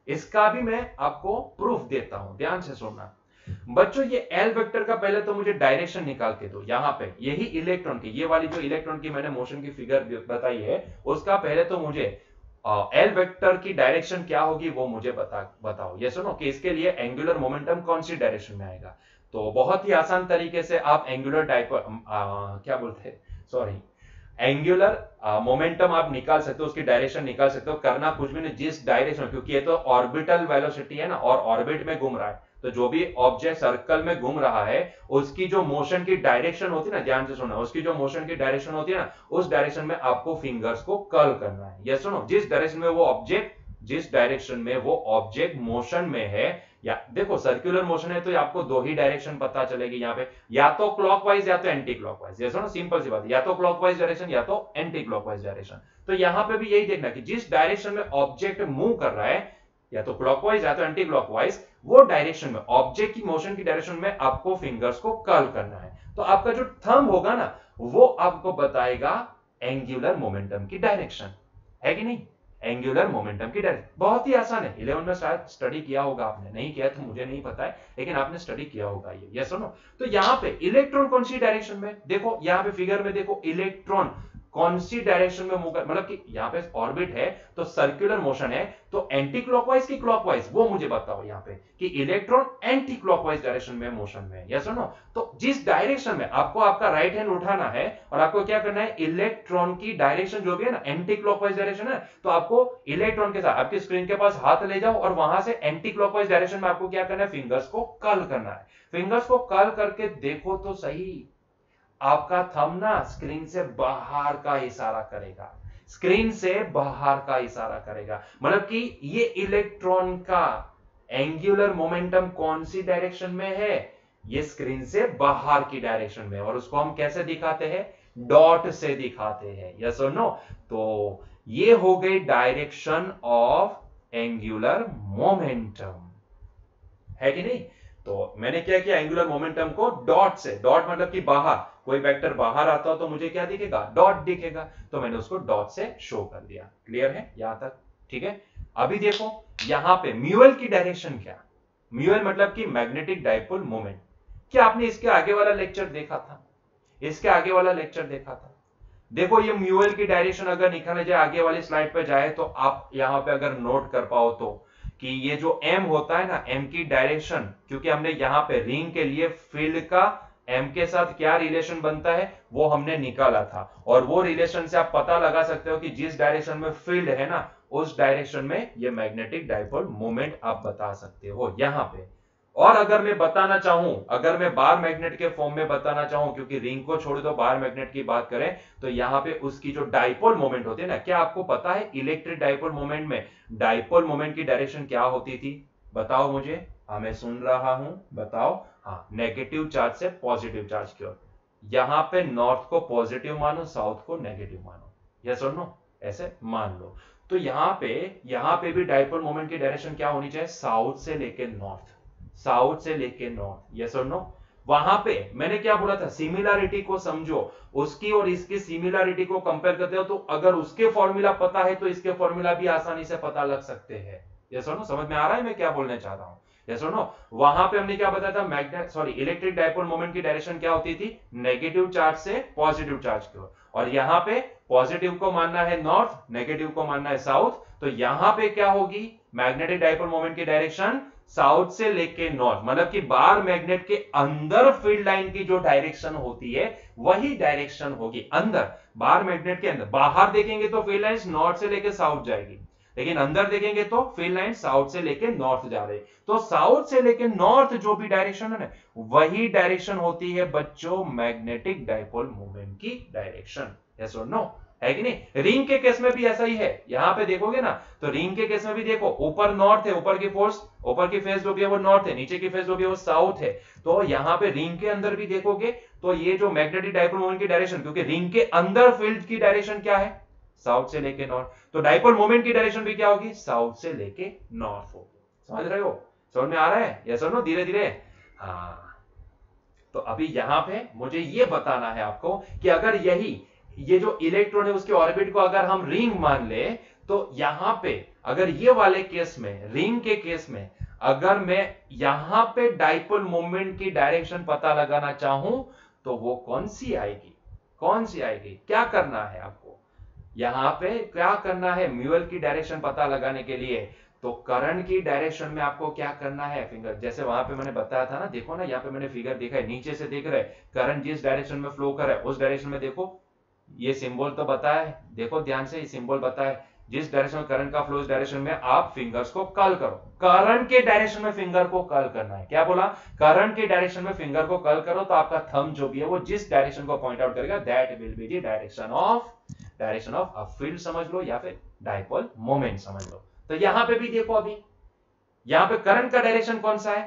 इसका भी मैं आपको प्रूफ देता हूं, ध्यान से सुनना बच्चों। ये एल वेक्टर का पहले तो मुझे डायरेक्शन निकाल के दो। यहां पे यही इलेक्ट्रॉन की, ये वाली जो इलेक्ट्रॉन की मैंने मोशन की फिगर बताई है, उसका पहले तो मुझे एल वेक्टर की डायरेक्शन क्या होगी वो मुझे बताओ, ये सुनो कि इसके लिए एंगुलर मोमेंटम कौन सी डायरेक्शन में आएगा। तो बहुत ही आसान तरीके से आप एंगुलर डाइपोल क्या बोलते हैं, सॉरी, एंगुलर मोमेंटम आप निकाल सकते हो, उसकी डायरेक्शन निकाल सकते हो। करना कुछ भी नहीं, जिस डायरेक्शन, क्योंकि ये तो ऑर्बिटल वेलोसिटी है ना और ऑर्बिट में घूम रहा है, तो जो भी ऑब्जेक्ट सर्कल में घूम रहा है उसकी जो मोशन की डायरेक्शन होती है ना, ध्यान से सुनो, उसकी जो मोशन की डायरेक्शन होती है ना, उस डायरेक्शन में आपको फिंगर्स को कर्ल करना है। यस सुनो, जिस डायरेक्शन में वो ऑब्जेक्ट मोशन में है, या देखो सर्कुलर मोशन है तो आपको दो ही डायरेक्शन पता चलेगी यहाँ पे, या तो क्लॉकवाइज या तो एंटी क्लॉकवाइज। ये सुनो, सिंपल सी बात है, या तो क्लॉकवाइज डायरेक्शन या तो एंटी क्लॉकवाइज डायरेक्शन। तो यहाँ पे भी यही देखना कि जिस डायरेक्शन में ऑब्जेक्ट मूव कर रहा है, या तो क्लॉकवाइज या तो एंटी क्लॉकवाइज, वो डायरेक्शन में ऑब्जेक्ट की मोशन की डायरेक्शन में आपको फिंगर्स को कर्ल करना है। तो आपका जो थंब होगा ना, वो आपको बताएगा एंगुलर मोमेंटम की डायरेक्शन, है कि नहीं? एंगुलर मोमेंटम की डायरेक्शन बहुत ही आसान है, 11 में शायद स्टडी किया होगा आपने, नहीं किया तो मुझे नहीं पता है, लेकिन आपने स्टडी किया होगा ये, यस और नो? तो यहाँ पे इलेक्ट्रॉन कौन सी डायरेक्शन में, देखो यहाँ पे फिगर में देखो, इलेक्ट्रॉन कौन सी डायरेक्शन में मूव कर, मतलब कि यहाँ पे ऑर्बिट है तो सर्कुलर मोशन है, तो एंटी क्लॉकवाइज की क्लॉकवाइज, वो मुझे बताओ यहाँ पे कि इलेक्ट्रॉन एंटी क्लॉकवाइज डायरेक्शन में मोशन में, यस और नो। तो जिस डायरेक्शन में आपको आपका राइट हैंड उठाना है और आपको क्या करना है, इलेक्ट्रॉन की डायरेक्शन जो भी है ना एंटी क्लॉकवाइज डायरेक्शन है, तो आपको इलेक्ट्रॉन के साथ आपकी स्क्रीन के पास हाथ ले जाओ और वहां से एंटी क्लॉकवाइज डायरेक्शन में आपको क्या करना है, फिंगर्स को कर्ल करना है। फिंगर्स को कर्ल करके देखो तो सही, आपका थंब ना स्क्रीन से बाहर का इशारा करेगा, स्क्रीन से बाहर का इशारा करेगा, मतलब कि ये इलेक्ट्रॉन का एंगुलर मोमेंटम कौन सी डायरेक्शन में है, ये स्क्रीन से बाहर की डायरेक्शन में, और उसको हम कैसे दिखाते हैं, डॉट से दिखाते हैं, यस और नो। तो ये हो गई डायरेक्शन ऑफ एंगुलर मोमेंटम, है कि नहीं। तो मैंने क्या किया, एंगुलर मोमेंटम को डॉट से, डॉट मतलब कि बाहर, कोई वेक्टर बाहर आता हो तो मुझे क्या दिखेगा, डॉट दिखेगा, तो मैंने उसको डॉट से शो कर दिया। क्लियर है यहां तक, ठीक है। अभी देखो यहां पे म्यूएल की डायरेक्शन क्या, म्यूएल मतलब कि मैग्नेटिक डाइपोल मोमेंट। क्या आपने इसके आगे वाला लेक्चर देखा था, इसके आगे वाला लेक्चर देखा था। देखो ये म्यूएल की डायरेक्शन अगर निकाले जाए, आगे वाली स्लाइड पे जाए तो आप यहां पे अगर नोट कर पाओ तो कि ये जो m होता है ना, m की डायरेक्शन, क्योंकि हमने यहां पे रिंग के लिए फील्ड का m के साथ क्या रिलेशन बनता है वो हमने निकाला था, और वो रिलेशन से आप पता लगा सकते हो कि जिस डायरेक्शन में फील्ड है ना उस डायरेक्शन में ये मैग्नेटिक डाइपोल मोमेंट आप बता सकते हो यहां पे। और अगर मैं बताना चाहूं, अगर मैं बार मैग्नेट के फॉर्म में बताना चाहूं, क्योंकि रिंग को छोड़ दो बार मैग्नेट की बात करें तो यहां पे उसकी जो डाइपोल मोमेंट होती है ना, क्या आपको पता है इलेक्ट्रिक डाइपोल मोमेंट में डाइपोल मोमेंट की डायरेक्शन क्या होती थी, बताओ मुझे। हाँ मैं सुन रहा हूं, बताओ। हाँ, नेगेटिव चार्ज से पॉजिटिव चार्ज की ओर। यहां पे नॉर्थ को पॉजिटिव मानो, साउथ को नेगेटिव मानो, यस और नो, ऐसे मान लो। तो यहां पे भी डाइपोल मोमेंट की डायरेक्शन क्या होनी चाहिए, साउथ से लेके नॉर्थ, साउथ से लेके नॉर्थ, यस और नो। वहां पे मैंने क्या बोला था, सिमिलरिटी को समझो, उसकी और इसकी सिमिलरिटी को कंपेयर करते हो तो अगर उसके फॉर्मूला पता है तो इसके फॉर्मूला भी आसानी से पता लग सकते हैं, यस और नो। समझ में आ रहा है मैं क्या बोलने चाह रहा हूं, यस और नो। वहां पे हमने क्या बताया था, मैग्नेट इलेक्ट्रिक डाइपोल मोमेंट की डायरेक्शन क्या होती थी, नेगेटिव चार्ज से पॉजिटिव चार्ज की ओर, और यहां पे पॉजिटिव को मानना है नॉर्थ, नेगेटिव को मानना है साउथ, तो यहां पे क्या होगी, मैग्नेटिक डाइपोल मोमेंट की डायरेक्शन साउथ से लेके नॉर्थ, मतलब कि बार मैग्नेट के अंदर फील्ड लाइन की जो डायरेक्शन होती है वही डायरेक्शन होगी अंदर, बार मैग्नेट के अंदर। बाहर देखेंगे तो फील्ड लाइंस नॉर्थ से लेके साउथ जाएगी, लेकिन अंदर देखेंगे तो फील्ड लाइन साउथ से लेके नॉर्थ जा रहे, तो साउथ से लेके नॉर्थ जो भी डायरेक्शन है ना वही डायरेक्शन होती है बच्चों मैग्नेटिक डाइपोल मोमेंट की डायरेक्शन, यस और नो, है कि नहीं। रिंग के केस में भी ऐसा ही है, यहां पे देखोगे ना तो रिंग के केस में भी देखो, ऊपर नॉर्थ है, ऊपर की फोर्स, ऊपर की फेस जो भी है वो नॉर्थ है, नीचे की फेस जो भी है वो साउथ है। तो यहां पे रिंग के अंदर भी देखोगे तो ये जो मैग्नेटिक डाइपोल मोमेंट की डायरेक्शन, क्योंकि रिंग के अंदर फील्ड की डायरेक्शन क्या है, साउथ से लेके नॉर्थ, तो डाइपोल मोमेंट की डायरेक्शन भी क्या होगी, साउथ से लेके नॉर्थ होगी। समझ रहे हो, समझ में आ रहा है, यस और नो, धीरे धीरे। हाँ, तो अभी यहां पे मुझे ये बताना है आपको कि अगर ये जो इलेक्ट्रॉन है उसके ऑर्बिट को अगर हम रिंग मान ले, तो यहां पे अगर ये वाले केस में, रिंग के केस में, अगर मैं यहां पे डाइपोल मोमेंट की डायरेक्शन पता लगाना चाहूं तो वो कौन सी आएगी, कौन सी आएगी, क्या करना है आपको यहां पे, क्या करना है म्यूएल की डायरेक्शन पता लगाने के लिए, तो करंट की डायरेक्शन में आपको क्या करना है, फिंगर जैसे वहां पे मैंने बताया था ना, देखो ना यहाँ पे मैंने फिगर देखा है, नीचे से देख रहे करंट जिस डायरेक्शन में फ्लो कर रहा है उस डायरेक्शन में देखो, ये सिंबल तो बताया है, देखो ध्यान से, ये सिंबल बताया है जिस डायरेक्शन में करंट का फ्लो, इस डायरेक्शन में आप फिंगर्स को कर्ल करो, करंट के डायरेक्शन में फिंगर को कर्ल करना है। क्या बोला, करंट के डायरेक्शन में फिंगर को कर्ल करो तो आपका थंब जो भी है वो जिस डायरेक्शन को पॉइंट आउट करेगा that will be the direction of a field समझ लो या फिर डाइपोल मोमेंट समझ लो। तो यहां पे भी देखो, अभी यहां पे करंट का डायरेक्शन कौन सा है,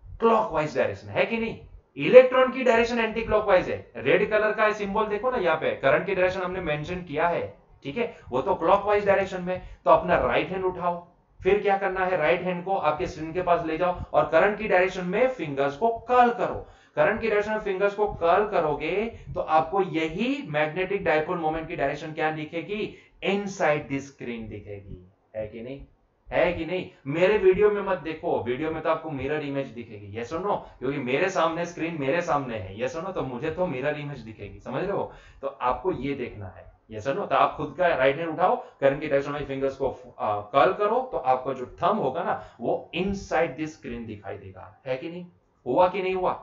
क्लॉकवाइज डायरेक्शन है कि नहीं, इलेक्ट्रॉन की डायरेक्शन एंटी क्लॉकवाइज है, रेड कलर का सिंबल देखो ना, यहाँ पे करंट की डायरेक्शन हमने मेंशन किया है, ठीक है, वो तो क्लॉकवाइज डायरेक्शन में। तो अपना राइट हैंड उठाओ, फिर क्या करना है, राइट हैंड को आपके स्क्रीन के पास ले जाओ और करंट की डायरेक्शन में फिंगर्स को कर्ल करो, करंट की डायरेक्शन में फिंगर्स को कर्ल करोगे तो आपको यही मैग्नेटिक डाइपोल मोमेंट की डायरेक्शन क्या दिखेगी, इनसाइड द स्क्रीन दिखेगी, है कि नहीं, है कि नहीं? मेरे वीडियो में मत देखो, वीडियो में तो आपको मिरर इमेज दिखेगी, यस और नो, क्योंकि मेरे सामने स्क्रीन मेरे सामने है, यस और नो, तो मुझे तो मिरर इमेज दिखेगी, समझ रहे हो? तो आपको ये देखना है, यस और नो। तो आप खुद का राइट हैंड उठाओ, करंट की डायरेक्शन में फिंगर्स को कर्ल करो, तो आपका जो थंब होगा ना वो इनसाइड दिस स्क्रीन दिखाई देगा, है कि नहीं? हुआ कि नहीं हुआ?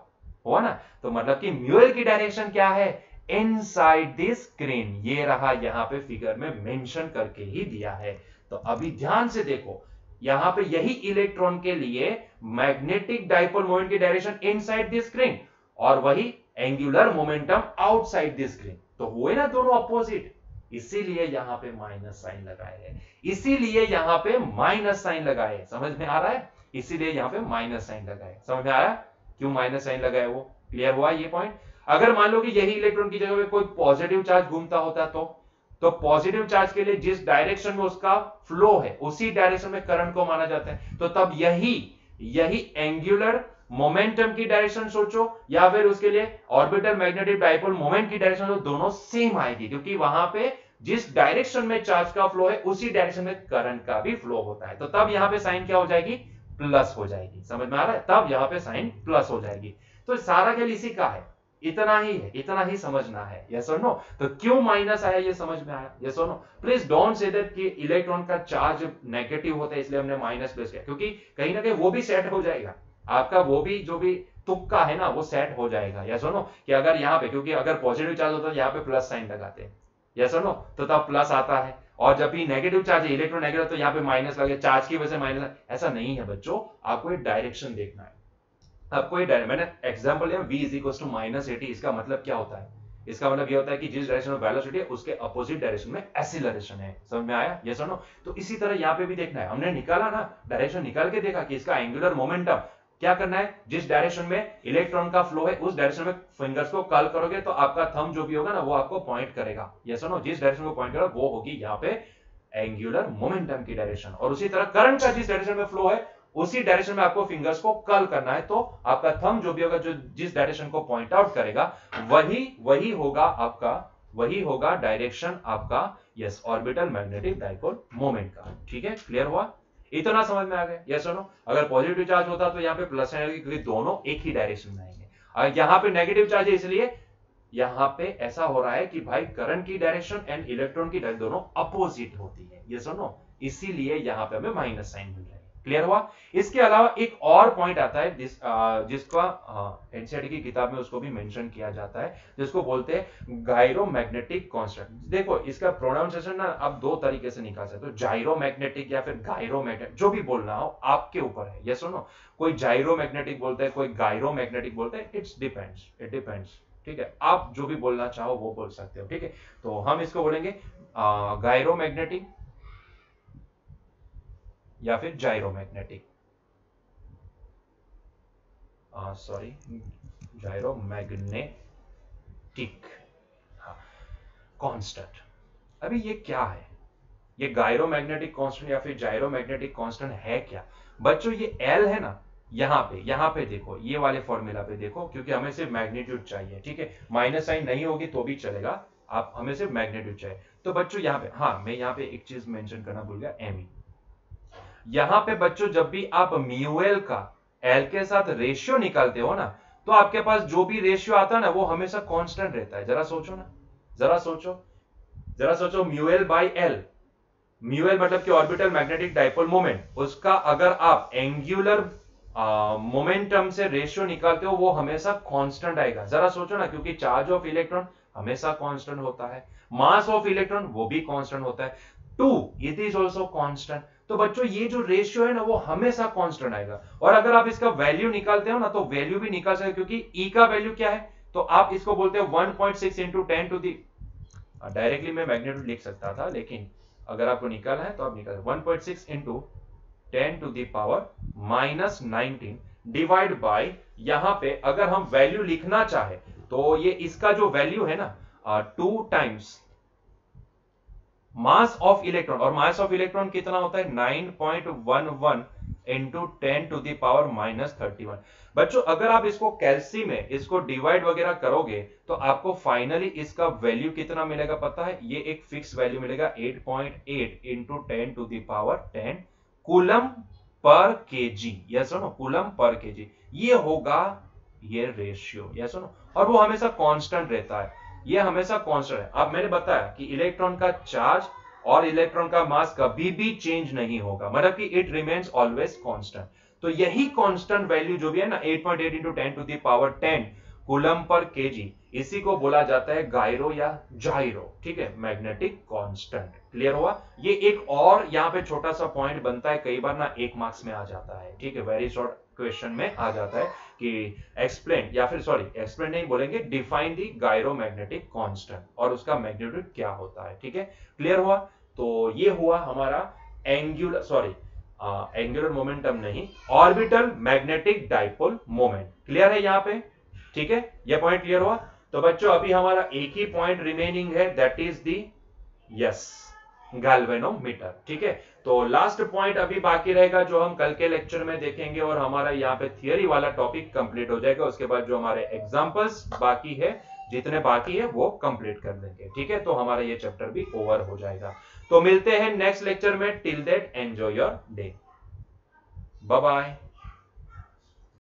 हुआ ना? तो मतलब कि म्यूल की डायरेक्शन क्या है? इनसाइड दिस स्क्रीन, ये रहा, यहां पे फिगर में मेंशन करके ही दिया है। तो अभी ध्यान से देखो, यहां पे यही इलेक्ट्रॉन के लिए मैग्नेटिक डाइपोल मोमेंट की डायरेक्शन इनसाइड द स्क्रीन और वही angular momentum outside the screen, तो हुए ना दोनों अपोजिट, इसीलिए यहां पे माइनस साइन लगाए है, इसीलिए यहां पे माइनस साइन लगाए, समझ में आ रहा है? इसीलिए यहां पे माइनस साइन लगाए, समझ में आ रहा है क्यों माइनस साइन लगाए? वो क्लियर हुआ ये पॉइंट? अगर मान लो कि यही इलेक्ट्रॉन की जगह पे कोई पॉजिटिव चार्ज घूमता होता तो पॉजिटिव चार्ज के लिए जिस डायरेक्शन में उसका फ्लो है उसी डायरेक्शन में करंट को माना जाता है, तो तब यही एंगुलर मोमेंटम की डायरेक्शन सोचो या फिर उसके लिए ऑर्बिटल मैग्नेटिक डाइपोल मोमेंट की डायरेक्शन, तो दोनों सेम आएगी, क्योंकि वहां पे जिस डायरेक्शन में चार्ज का फ्लो है उसी डायरेक्शन में करंट का भी फ्लो होता है, तो तब यहां पे साइन क्या हो जाएगी? प्लस हो जाएगी, समझ में आ रहा है? तब यहां पे साइन प्लस हो जाएगी। तो सारा खेल इसी का है, इतना ही है, इतना ही समझना है, यस और नो? तो क्यों माइनस आया ये समझ में आया, यस और no? Please don't say that कि इलेक्ट्रॉन का चार्ज नेगेटिव होता है इसलिए हमने माइनस प्लस किया, क्योंकि कहीं ना कहीं वो भी सेट हो जाएगा, आपका वो भी जो भी तुक्का है ना वो सेट हो जाएगा, यस और नो? कि अगर यहाँ पे, क्योंकि अगर पॉजिटिव चार्ज होता है यहाँ पे प्लस साइन लगाते हैं, यस और नो, तो तब प्लस आता है, और जब भी नेगेटिव चार्ज है इलेक्ट्रॉन नेगेटिव तो यहाँ पे माइनस लगे, चार्ज की वजह से माइनस, ऐसा नहीं है बच्चों, आपको एक डायरेक्शन देखना है, आपको ये मैंने एग्जांपल लिया v इज इक्वल टू -80, इसका मतलब क्या होता है? इसका मतलब ये होता है कि जिस डायरेक्शन में वेलोसिटी है उसके अपोजिट डायरेक्शन में एक्सीलरेशन है, समझ में आया? यस और नो? तो इसी तरह यहाँ पे भी देखना है, हमने निकाला ना, डायरेक्शन निकाल के देखा कि इसका एंगुलर मोमेंटम क्या करना है, जिस डायरेक्शन में इलेक्ट्रॉन का फ्लो है उस डायरेक्शन में फिंगर्स को कर्ल करोगे तो आपका थंब जो भी होगा ना वो आपको पॉइंट करेगा, यस और नो? जिस डायरेक्शन को पॉइंट करेगा वो होगी यहाँ पे एंगुलर मोमेंटम की डायरेक्शन, और उसी तरह करंट का जिस डायरेक्शन में फ्लो है उसी डायरेक्शन में आपको फिंगर्स को कर्ल करना है, तो आपका थंब जो भी होगा, जो जिस डायरेक्शन को पॉइंट आउट करेगा वही होगा डायरेक्शन आपका, yes, orbital magnetic dipole moment का, ठीक है? क्लियर हुआ? इतना समझ में आ गया, यस और नो? अगर पॉजिटिव चार्ज होता तो यहाँ पे प्लस साइन लगेगा, क्योंकि दोनों एक ही डायरेक्शन में आएंगे, और यहाँ पे नेगेटिव चार्ज है इसलिए यहाँ पे ऐसा हो रहा है कि भाई करंट की डायरेक्शन एंड इलेक्ट्रॉन की डायरेक्शन दोनों अपोजिट होती है, यस और नो? इसीलिए यहाँ पे हमें माइनस साइन मिल रहा है। क्लियर हुआ? इसके अलावा एक और पॉइंट आता है जिसका एनसीईआरटी की किताब में उसको भी मेंशन किया जाता है, जिसको बोलते हैं गायरोमैग्नेटिक कांस्टेंट। देखो इसका प्रोनाउंसिएशन ना आप दो तरीके से निकाल सकते हो, जायरोमैग्नेटिक या फिर गायरोमैग्नेटिक, जो भी बोलना हो आपके ऊपर है, यस और नो? कोई जायरोमैग्नेटिक बोलता है, कोई गायरोमैग्नेटिक बोलता है, इट डिपेंड्स, ठीक है? आप जो भी बोलना चाहो वो बोल सकते हो, ठीक है? तो हम इसको बोलेंगे गायरोमैग्नेटिक या फिर जायरोमैग्नेटिक, सॉरी जायरोमैग्नेटिक कांस्टेंट। अभी ये क्या है? ये गायरोमैग्नेटिक कांस्टेंट या फिर जायरोमैग्नेटिक कांस्टेंट है क्या बच्चों? ये L है ना, यहाँ पे देखो, ये वाले फॉर्मूला पे देखो, क्योंकि हमें सिर्फ मैग्नीट्यूड चाहिए, ठीक है? माइनस साइन नहीं होगी तो भी चलेगा, आप हमें सिर्फ मैग्नीट्यूड चाहिए। तो बच्चों यहाँ पे, हाँ मैं यहाँ पे एक चीज मेंशन करना भूल गया, एमी। यहां पे बच्चों जब भी आप म्यूएल का एल के साथ रेशियो निकालते हो ना, तो आपके पास जो भी रेशियो आता है ना वो हमेशा कांस्टेंट रहता है। जरा सोचो ना, जरा सोचो म्यूएल बाई एल, म्यूएल मतलब कि ऑर्बिटल मैग्नेटिक डाइपोल मोमेंट, उसका अगर आप एंगुलर मोमेंटम से रेशियो निकालते हो वो हमेशा कांस्टेंट आएगा। जरा सोचो ना, क्योंकि चार्ज ऑफ इलेक्ट्रॉन हमेशा कांस्टेंट होता है, मास ऑफ इलेक्ट्रॉन वो भी कांस्टेंट होता है, 2 इट इज आल्सो कांस्टेंट। तो बच्चों ये जो रेशियो है ना वो हमेशा कांस्टेंट आएगा, और अगर आप इसका वैल्यू निकालते हो ना तो वैल्यू भी निकाल सकते हो, क्योंकि ई का वैल्यू क्या है, तो आप इसको बोलते हो 1.6 इंटू 10 टू दी, डायरेक्टली मैं मैग्नीट्यूड लिख सकता था, लेकिन अगर आपको निकालना है तो आप निकाल 1.6 into 10 to the power -19 divide by, यहां पे अगर हम वैल्यू लिखना चाहे तो ये इसका जो वैल्यू है ना 2 टाइम्स मास ऑफ इलेक्ट्रॉन, और मास ऑफ इलेक्ट्रॉन कितना होता है 9.11 इंटू 10 टू दी पावर -31। बच्चों अगर आप इसको कैलसी में इसको डिवाइड वगैरह करोगे तो आपको फाइनली इसका वैल्यू कितना मिलेगा पता है? ये एक फिक्स वैल्यू मिलेगा 8.8 into 10 to the power 10 coulomb per kg, yes सुनो, कूलम पर केजी, ये होगा ये रेशियो, यस सुनो, और वो हमेशा कांस्टेंट रहता है, ये हमेशा कांस्टेंट है। अब मैंने बताया कि इलेक्ट्रॉन का चार्ज और इलेक्ट्रॉन का मास कभी भी चेंज नहीं होगा, मतलब कि इट रिमेन्स ऑलवेज कांस्टेंट। तो यही कांस्टेंट वैल्यू जो भी है ना 8.8 into 10 to the power 10 coulomb per kg, इसी को बोला जाता है गायरो या जाइरो, ठीक है, मैग्नेटिक कांस्टेंट। क्लियर हुआ? ये एक और यहाँ पे छोटा सा पॉइंट बनता है, कई बार ना 1 मार्क्स में आ जाता है, ठीक है, वेरी शॉर्ट क्वेश्चन में आ जाता है कि एक्सप्लेन, या फिर सॉरी एक्सप्लेन नहीं बोलेंगे, डिफाइन दी गायरोमैग्नेटिक कांस्टेंट और उसका मैग्नीट्यूड क्या होता है, ठीक है। क्लियर हुआ? तो ये हुआ हमारा एंगुलर, सॉरी एंगुलर मोमेंटम नहीं, orbital magnetic dipole moment. Clear है यहाँ पे? ठीक है, ये पॉइंट क्लियर हुआ? तो बच्चों अभी हमारा एक ही पॉइंट रिमेनिंग है, that is the yes galvanometer, ठीक है। तो लास्ट पॉइंट अभी बाकी रहेगा जो हम कल के लेक्चर में देखेंगे, और हमारा यहाँ पे थियरी वाला टॉपिक कंप्लीट हो जाएगा। उसके बाद जो हमारे एग्जांपल्स बाकी है, जितने बाकी है वो कंप्लीट कर देंगे, ठीक है। तो हमारा ये चैप्टर भी ओवर हो जाएगा। तो मिलते हैं नेक्स्ट लेक्चर में, till that enjoy your day, bye bye.